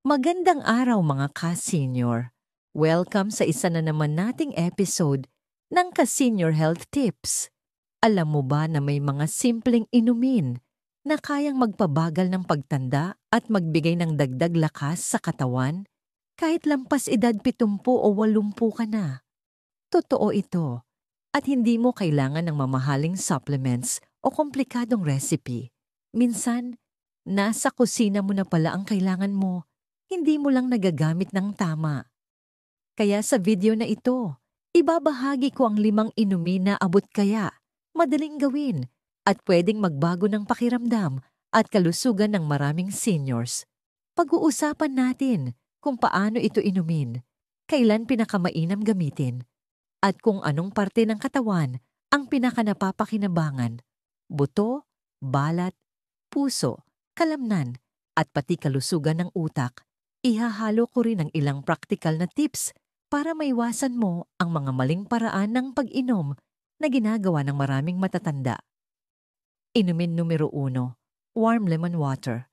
Magandang araw mga ka-senior. Welcome sa isa na naman nating episode ng Ka-Senior Health Tips. Alam mo ba na may mga simpleng inumin na kayang magpabagal ng pagtanda at magbigay ng dagdag lakas sa katawan kahit lampas edad 70 o 80 ka na? Totoo ito at hindi mo kailangan ng mamahaling supplements o komplikadong recipe. Minsan, nasa kusina mo na pala ang kailangan mo. Hindi mo lang nagagamit ng tama. Kaya sa video na ito, ibabahagi ko ang 5 inumin na abot kaya, madaling gawin, at pwedeng magbago ng pakiramdam at kalusugan ng maraming seniors. Pag-uusapan natin kung paano ito inumin, kailan pinakamainam gamitin, at kung anong parte ng katawan ang pinakanapapakinabangan, buto, balat, puso, kalamnan, at pati kalusugan ng utak. Ihahalo ko rin ang ilang practical na tips para maiwasan mo ang mga maling paraan ng pag-inom na ginagawa ng maraming matatanda. Inumin numero 1, warm lemon water.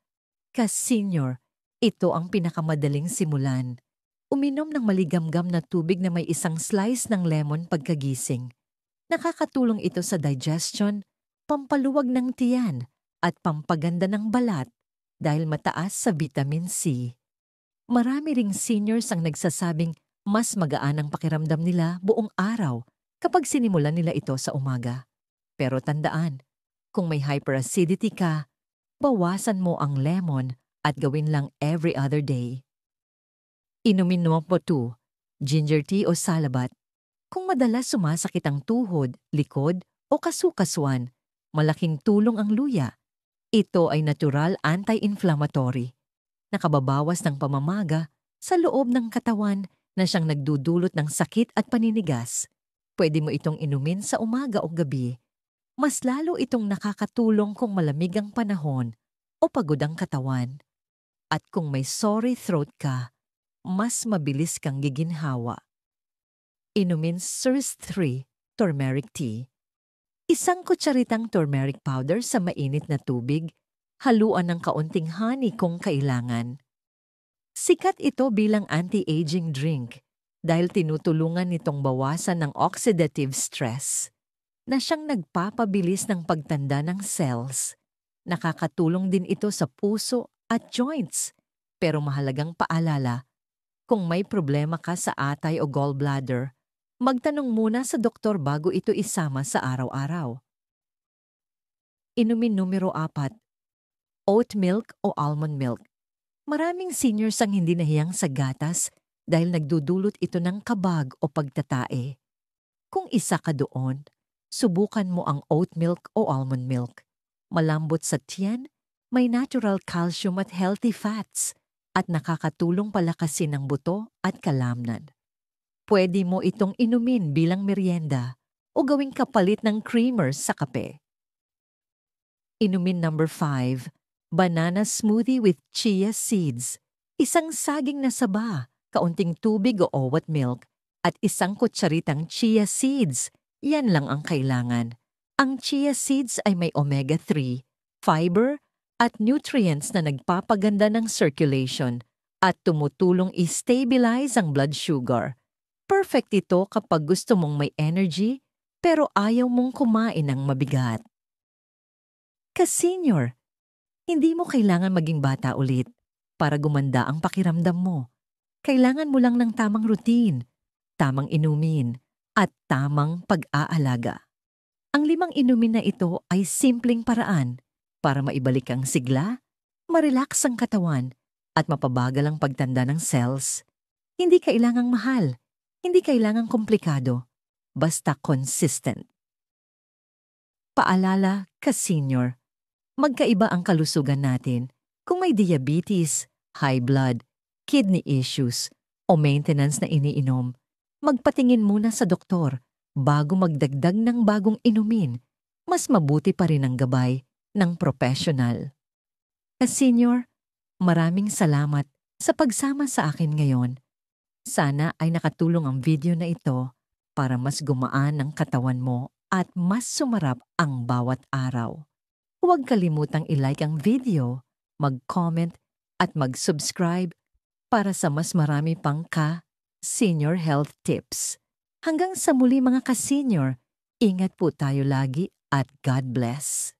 Ka-senior, ito ang pinakamadaling simulan. Uminom ng maligamgam na tubig na may isang slice ng lemon pagkagising. Nakakatulong ito sa digestion, pampaluwag ng tiyan, at pampaganda ng balat dahil mataas sa vitamin C. Marami ring seniors ang nagsasabing mas magaan ang pakiramdam nila buong araw kapag sinimulan nila ito sa umaga. Pero tandaan, kung may hyperacidity ka, bawasan mo ang lemon at gawin lang every other day. Inumin mo po 2, ginger tea o salabat. Kung madalas sumasakit ang tuhod, likod o kasukasuan, malaking tulong ang luya. Ito ay natural anti-inflammatory. Nakababawas ng pamamaga sa loob ng katawan na siyang nagdudulot ng sakit at paninigas. Pwede mo itong inumin sa umaga o gabi. Mas lalo itong nakakatulong kung malamig ang panahon o pagod ang katawan. At kung may sore throat ka, mas mabilis kang giginhawa. Inumin Ceres 3, turmeric tea. Isang kutsaritang turmeric powder sa mainit na tubig, haluan ng kaunting honey kung kailangan. Sikat ito bilang anti-aging drink dahil tinutulungan nitong bawasan ng oxidative stress na siyang nagpapabilis ng pagtanda ng cells. Nakakatulong din ito sa puso at joints. Pero mahalagang paalala, kung may problema ka sa atay o gallbladder, magtanong muna sa doktor bago ito isama sa araw-araw. Inumin numero 4, oat milk o almond milk. Maraming seniors ang hindi nahiyang sa gatas dahil nagdudulot ito ng kabag o pagtatae. Kung isa ka doon, subukan mo ang oat milk o almond milk. Malambot sa tiyan, may natural calcium at healthy fats at nakakatulong palakasin ang buto at kalamnan. Pwede mo itong inumin bilang merienda o gawing kapalit ng creamers sa kape. Inumin number 5, banana smoothie with chia seeds. Isang saging na saba, kaunting tubig o oat milk, at isang kutsaritang chia seeds. Yan lang ang kailangan. Ang chia seeds ay may omega-3, fiber, at nutrients na nagpapaganda ng circulation at tumutulong i-stabilize ang blood sugar. Perfect ito kapag gusto mong may energy pero ayaw mong kumain ng mabigat. Ka-senior, hindi mo kailangan maging bata ulit para gumanda ang pakiramdam mo. Kailangan mo lang ng tamang routine, tamang inumin, at tamang pag-aalaga. Ang 5 inumin na ito ay simpleng paraan para maibalik ang sigla, ma-relax ang katawan, at mapabagal ang pagtanda ng cells. Hindi kailangang mahal, hindi kailangang komplikado, basta consistent. Paalala, ka-senior, magkaiba ang kalusugan natin kung may diabetes, high blood, kidney issues, o maintenance na iniinom. Magpatingin muna sa doktor bago magdagdag ng bagong inumin. Mas mabuti pa rin ang gabay ng professional. Ka-senior, maraming salamat sa pagsama sa akin ngayon. Sana ay nakatulong ang video na ito para mas gumaan ang katawan mo at mas sumarap ang bawat araw. Huwag kalimutang i-like ang video, mag-comment at mag-subscribe para sa mas marami pang ka-senior health tips. Hanggang sa muli mga ka-senior, ingat po tayo lagi at God bless.